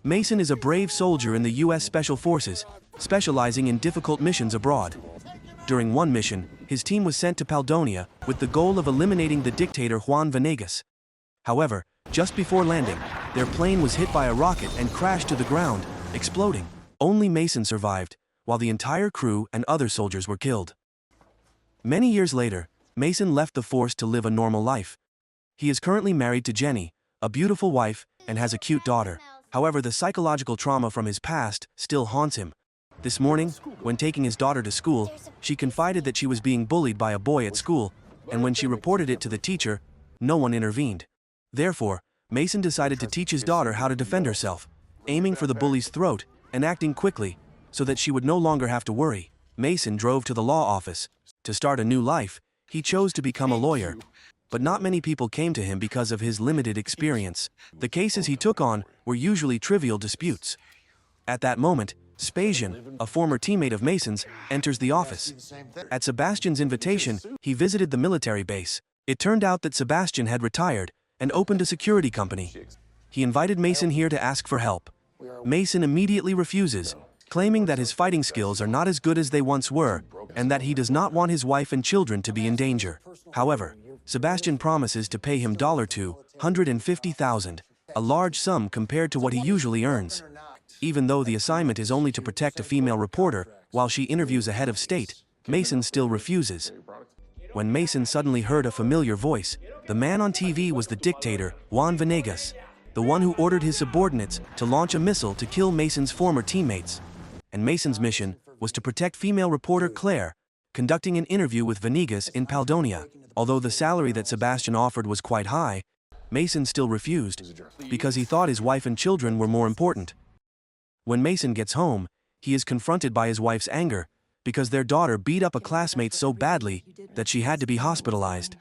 Mason is a brave soldier in the U.S. Special Forces, specializing in difficult missions abroad. During one mission, his team was sent to Paldonia with the goal of eliminating the dictator Juan Venegas. However, just before landing, their plane was hit by a rocket and crashed to the ground, exploding. Only Mason survived, while the entire crew and other soldiers were killed. Many years later, Mason left the force to live a normal life. He is currently married to Jenny, a beautiful wife, and has a cute daughter. However, the psychological trauma from his past still haunts him. This morning, when taking his daughter to school, she confided that she was being bullied by a boy at school, and when she reported it to the teacher, no one intervened. Therefore, Mason decided to teach his daughter how to defend herself, aiming for the bully's throat and acting quickly, so that she would no longer have to worry. Mason drove to the law office. To start a new life, he chose to become a lawyer. But not many people came to him because of his limited experience. The cases he took on were usually trivial disputes. At that moment, Spasian, a former teammate of Mason's, enters the office. At Sebastian's invitation, he visited the military base. It turned out that Sebastian had retired and opened a security company. He invited Mason here to ask for help. Mason immediately refuses, claiming that his fighting skills are not as good as they once were, and that he does not want his wife and children to be in danger. However, Sebastian promises to pay him $250,000, a large sum compared to what he usually earns. Even though the assignment is only to protect a female reporter while she interviews a head of state, Mason still refuses. When Mason suddenly heard a familiar voice, the man on TV was the dictator, Juan Venegas, the one who ordered his subordinates to launch a missile to kill Mason's former teammates. And Mason's mission was to protect female reporter Claire, conducting an interview with Venegas in Paldonia. Although the salary that Sebastian offered was quite high, Mason still refused, because he thought his wife and children were more important. When Mason gets home, he is confronted by his wife's anger, because their daughter beat up a classmate so badly that she had to be hospitalized.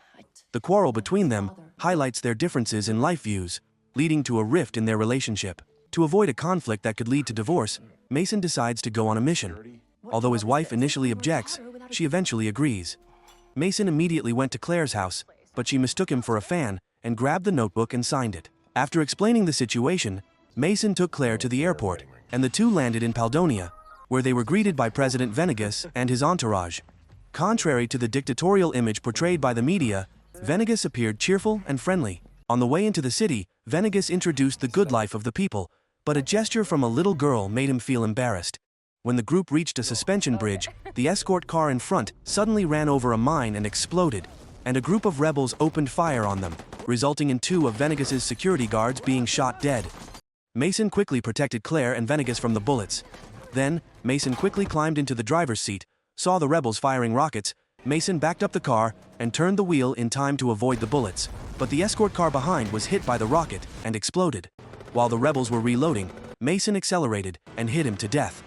The quarrel between them highlights their differences in life views, leading to a rift in their relationship. To avoid a conflict that could lead to divorce, Mason decides to go on a mission. Although his wife initially objects, she eventually agrees. Mason immediately went to Claire's house, but she mistook him for a fan and grabbed the notebook and signed it. After explaining the situation, Mason took Claire to the airport, and the two landed in Paldonia, where they were greeted by President Venegas and his entourage. Contrary to the dictatorial image portrayed by the media, Venegas appeared cheerful and friendly. On the way into the city, Venegas introduced the good life of the people, but a gesture from a little girl made him feel embarrassed. When the group reached a suspension bridge, the escort car in front suddenly ran over a mine and exploded, and a group of rebels opened fire on them, resulting in 2 of Venegas's security guards being shot dead. Mason quickly protected Claire and Venegas from the bullets. Then, Mason quickly climbed into the driver's seat, saw the rebels firing rockets. Mason backed up the car and turned the wheel in time to avoid the bullets, but the escort car behind was hit by the rocket and exploded. While the rebels were reloading, Mason accelerated and hit him to death.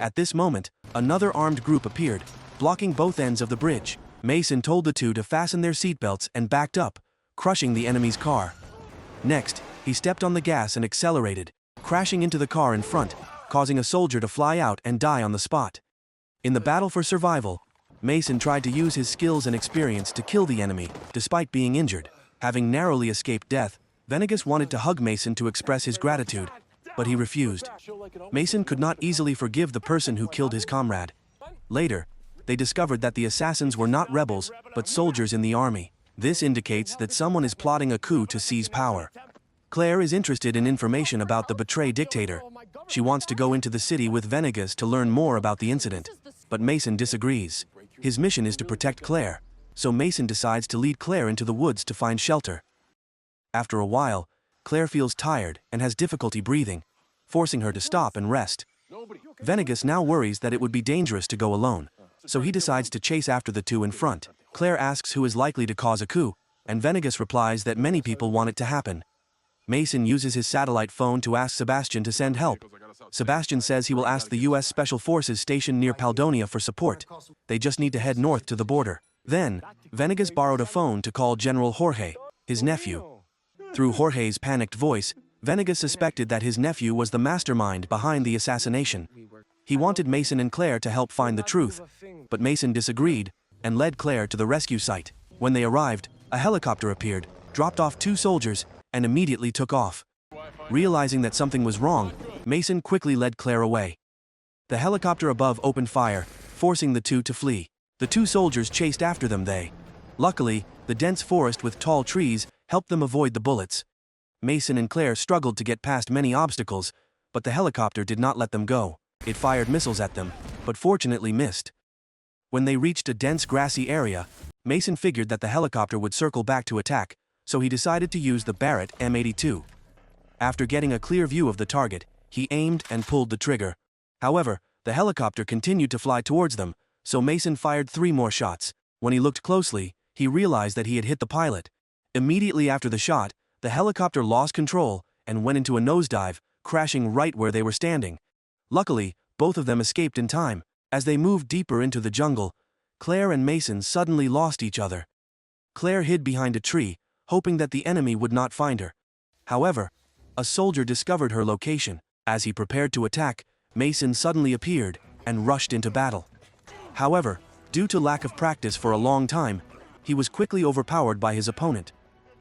At this moment, another armed group appeared, blocking both ends of the bridge. Mason told the two to fasten their seatbelts and backed up, crushing the enemy's car. Next, he stepped on the gas and accelerated, crashing into the car in front, causing a soldier to fly out and die on the spot. In the battle for survival, Mason tried to use his skills and experience to kill the enemy, despite being injured. Having narrowly escaped death, Venegas wanted to hug Mason to express his gratitude, but he refused. Mason could not easily forgive the person who killed his comrade. Later, they discovered that the assassins were not rebels, but soldiers in the army. This indicates that someone is plotting a coup to seize power. Claire is interested in information about the betrayed dictator. She wants to go into the city with Venegas to learn more about the incident, but Mason disagrees. His mission is to protect Claire, so Mason decides to lead Claire into the woods to find shelter. After a while, Claire feels tired and has difficulty breathing, forcing her to stop and rest. Venegas now worries that it would be dangerous to go alone, so he decides to chase after the two in front. Claire asks who is likely to cause a coup, and Venegas replies that many people want it to happen. Mason uses his satellite phone to ask Sebastian to send help. Sebastian says he will ask the U.S. Special Forces stationed near Paldonia for support. They just need to head north to the border. Then, Venegas borrowed a phone to call General Jorge, his nephew. Through Jorge's panicked voice, Venegas suspected that his nephew was the mastermind behind the assassination. He wanted Mason and Claire to help find the truth, but Mason disagreed and led Claire to the rescue site. When they arrived, a helicopter appeared, dropped off 2 soldiers, and immediately took off. Realizing that something was wrong, Mason quickly led Claire away. The helicopter above opened fire, forcing the two to flee. The two soldiers chased after them. Luckily, the dense forest with tall trees helped them avoid the bullets. Mason and Claire struggled to get past many obstacles, but the helicopter did not let them go. It fired missiles at them, but fortunately missed. When they reached a dense grassy area, Mason figured that the helicopter would circle back to attack, so he decided to use the Barrett M82. After getting a clear view of the target, he aimed and pulled the trigger. However, the helicopter continued to fly towards them, so Mason fired 3 more shots. When he looked closely, he realized that he had hit the pilot. Immediately after the shot, the helicopter lost control and went into a nosedive, crashing right where they were standing. Luckily, both of them escaped in time. As they moved deeper into the jungle, Claire and Mason suddenly lost each other. Claire hid behind a tree, hoping that the enemy would not find her. However, a soldier discovered her location. As he prepared to attack, Mason suddenly appeared and rushed into battle. However, due to lack of practice for a long time, he was quickly overpowered by his opponent.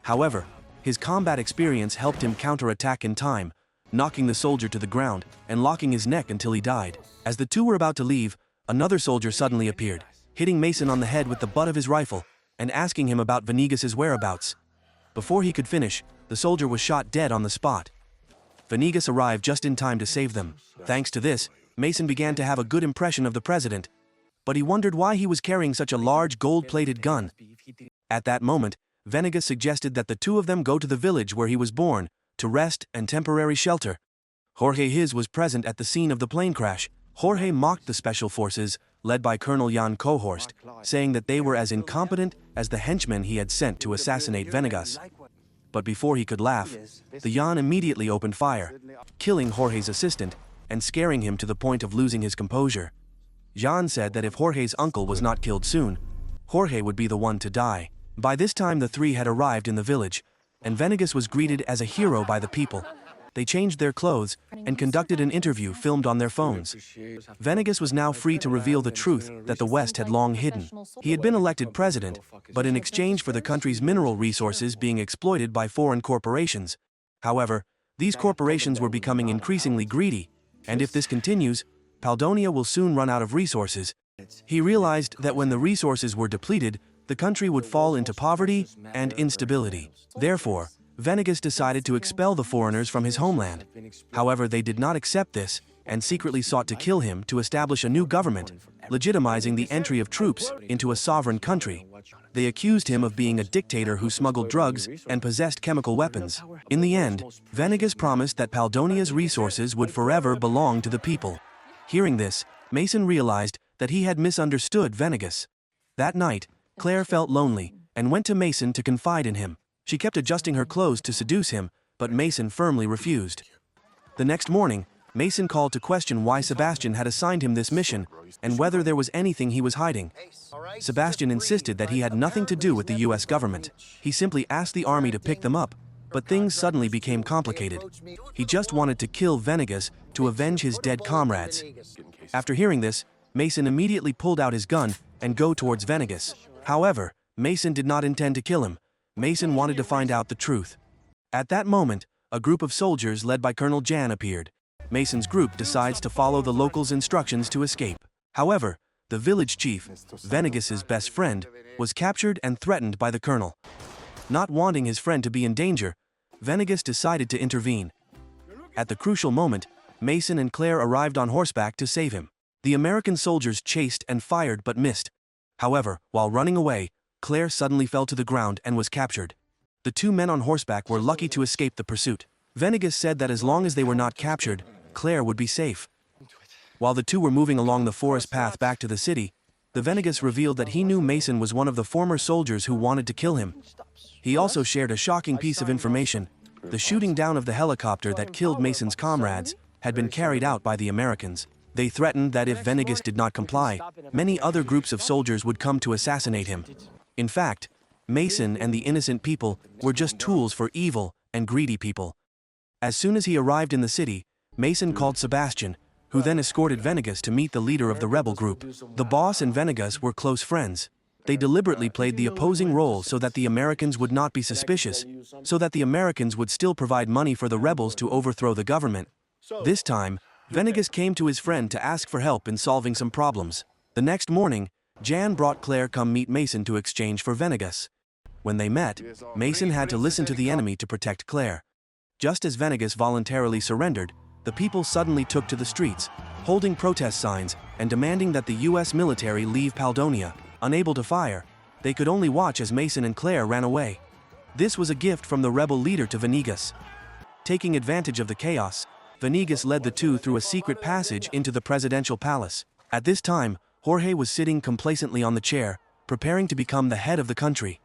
However, his combat experience helped him counterattack in time, knocking the soldier to the ground and locking his neck until he died. As the two were about to leave, another soldier suddenly appeared, hitting Mason on the head with the butt of his rifle and asking him about Venegas's whereabouts. Before he could finish, the soldier was shot dead on the spot. Venegas arrived just in time to save them. Thanks to this, Mason began to have a good impression of the president, but he wondered why he was carrying such a large gold-plated gun. At that moment, Venegas suggested that the two of them go to the village where he was born, to rest and temporary shelter. Jorge His was present at the scene of the plane crash. Jorge mocked the special forces, led by Colonel Jan Kohorst, saying that they were as incompetent as the henchmen he had sent to assassinate Venegas. But before he could laugh, the Jan immediately opened fire, killing Jorge's assistant and scaring him to the point of losing his composure. Jan said that if Jorge's uncle was not killed soon, Jorge would be the one to die. By this time the three had arrived in the village, and Venegas was greeted as a hero by the people. They changed their clothes and conducted an interview filmed on their phones. Venegas was now free to reveal the truth that the West had long hidden. He had been elected president, but in exchange for the country's mineral resources being exploited by foreign corporations. However, these corporations were becoming increasingly greedy, and if this continues, Paldonia will soon run out of resources. He realized that when the resources were depleted, the country would fall into poverty and instability. Therefore, Venegas decided to expel the foreigners from his homeland. However, they did not accept this and secretly sought to kill him to establish a new government, legitimizing the entry of troops into a sovereign country. They accused him of being a dictator who smuggled drugs and possessed chemical weapons. In the end, Venegas promised that Paldonia's resources would forever belong to the people. Hearing this, Mason realized that he had misunderstood Venegas. That night, Claire felt lonely and went to Mason to confide in him. She kept adjusting her clothes to seduce him, but Mason firmly refused. The next morning, Mason called to question why Sebastian had assigned him this mission and whether there was anything he was hiding. Sebastian insisted that he had nothing to do with the US government. He simply asked the army to pick them up, but things suddenly became complicated. He just wanted to kill Venegas to avenge his dead comrades. After hearing this, Mason immediately pulled out his gun and go towards Venegas. However, Mason did not intend to kill him. Mason wanted to find out the truth. At that moment, a group of soldiers led by Colonel Jan appeared. Mason's group decides to follow the locals' instructions to escape. However, the village chief, Venegas's best friend, was captured and threatened by the colonel. Not wanting his friend to be in danger, Venegas decided to intervene. At the crucial moment, Mason and Claire arrived on horseback to save him. The American soldiers chased and fired but missed. However, while running away, Claire suddenly fell to the ground and was captured. The two men on horseback were lucky to escape the pursuit. Venegas said that as long as they were not captured, Claire would be safe. While the two were moving along the forest path back to the city, the Venegas revealed that he knew Mason was one of the former soldiers who wanted to kill him. He also shared a shocking piece of information. The shooting down of the helicopter that killed Mason's comrades had been carried out by the Americans. They threatened that if Venegas did not comply, many other groups of soldiers would come to assassinate him. In fact, Mason and the innocent people were just tools for evil and greedy people. As soon as he arrived in the city, Mason called Sebastian, who then escorted Venegas to meet the leader of the rebel group. The boss and Venegas were close friends. They deliberately played the opposing role so that the Americans would not be suspicious, so that the Americans would still provide money for the rebels to overthrow the government. This time, Venegas came to his friend to ask for help in solving some problems. The next morning, Jan brought Claire come meet Mason to exchange for Venegas. When they met, Mason had to listen to the enemy to protect Claire. Just as Venegas voluntarily surrendered, the people suddenly took to the streets, holding protest signs and demanding that the U.S. military leave Paldonia. Unable to fire, they could only watch as Mason and Claire ran away. This was a gift from the rebel leader to Venegas. Taking advantage of the chaos, Venegas led the two through a secret passage into the presidential palace. At this time, Jorge was sitting complacently on the chair, preparing to become the head of the country.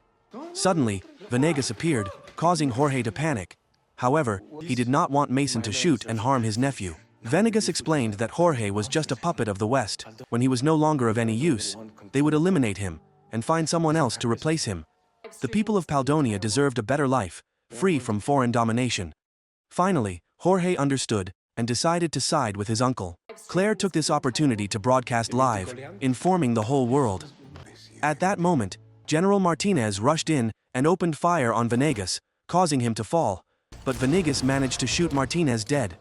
Suddenly, Venegas appeared, causing Jorge to panic. However, he did not want Mason to shoot and harm his nephew. Venegas explained that Jorge was just a puppet of the West. When he was no longer of any use, they would eliminate him and find someone else to replace him. The people of Paldonia deserved a better life, free from foreign domination. Finally, Jorge understood and decided to side with his uncle. Claire took this opportunity to broadcast live, informing the whole world. At that moment, General Martinez rushed in and opened fire on Venegas, causing him to fall, but Venegas managed to shoot Martinez dead.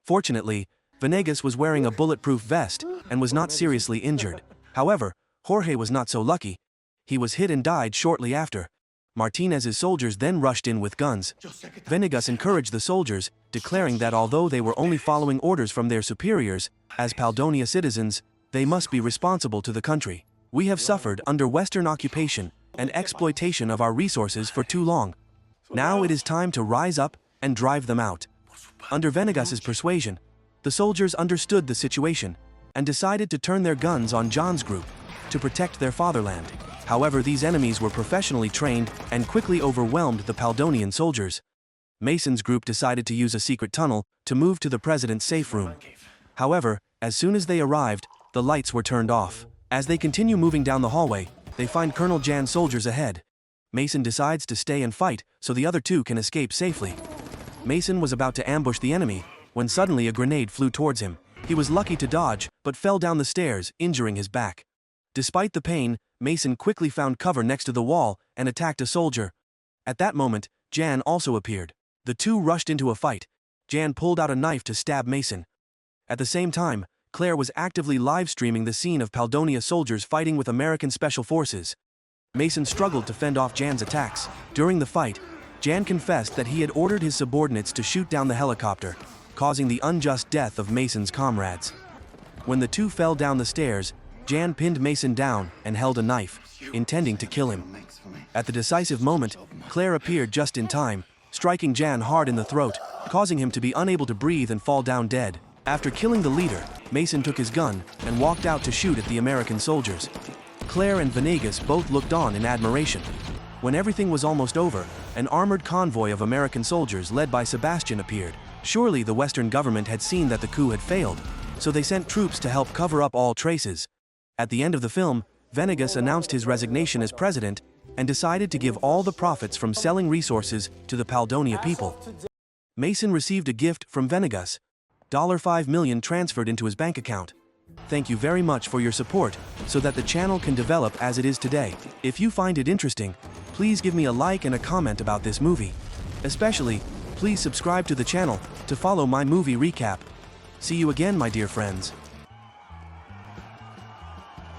Fortunately, Venegas was wearing a bulletproof vest and was not seriously injured. However, Jorge was not so lucky. He was hit and died shortly after. Martinez's soldiers then rushed in with guns. Venegas encouraged the soldiers, declaring that although they were only following orders from their superiors, as Paldonia citizens, they must be responsible to the country. We have suffered under Western occupation and exploitation of our resources for too long. Now it is time to rise up and drive them out. Under Venegas's persuasion, the soldiers understood the situation and decided to turn their guns on John's group to protect their fatherland. However, these enemies were professionally trained and quickly overwhelmed the Paldonian soldiers. Mason's group decided to use a secret tunnel to move to the president's safe room. However, as soon as they arrived, the lights were turned off. As they continue moving down the hallway, they find Colonel Jan's soldiers ahead. Mason decides to stay and fight so the other two can escape safely. Mason was about to ambush the enemy when suddenly a grenade flew towards him. He was lucky to dodge, but fell down the stairs, injuring his back. Despite the pain, Mason quickly found cover next to the wall and attacked a soldier. At that moment, Jan also appeared. The two rushed into a fight. Jan pulled out a knife to stab Mason. At the same time, Claire was actively live-streaming the scene of Paldonia soldiers fighting with American Special Forces. Mason struggled to fend off Jan's attacks. During the fight, Jan confessed that he had ordered his subordinates to shoot down the helicopter, causing the unjust death of Mason's comrades. When the two fell down the stairs, Jan pinned Mason down and held a knife, intending to kill him. At the decisive moment, Claire appeared just in time, striking Jan hard in the throat, causing him to be unable to breathe and fall down dead. After killing the leader, Mason took his gun and walked out to shoot at the American soldiers. Claire and Venegas both looked on in admiration. When everything was almost over, an armored convoy of American soldiers led by Sebastian appeared. Surely the Western government had seen that the coup had failed, so they sent troops to help cover up all traces. At the end of the film, Venegas announced his resignation as president and decided to give all the profits from selling resources to the Paldonia people. Mason received a gift from Venegas, $5 million transferred into his bank account. Thank you very much for your support so that the channel can develop as it is today. If you find it interesting, please give me a like and a comment about this movie. Especially, please subscribe to the channel to follow my movie recap. See you again, my dear friends.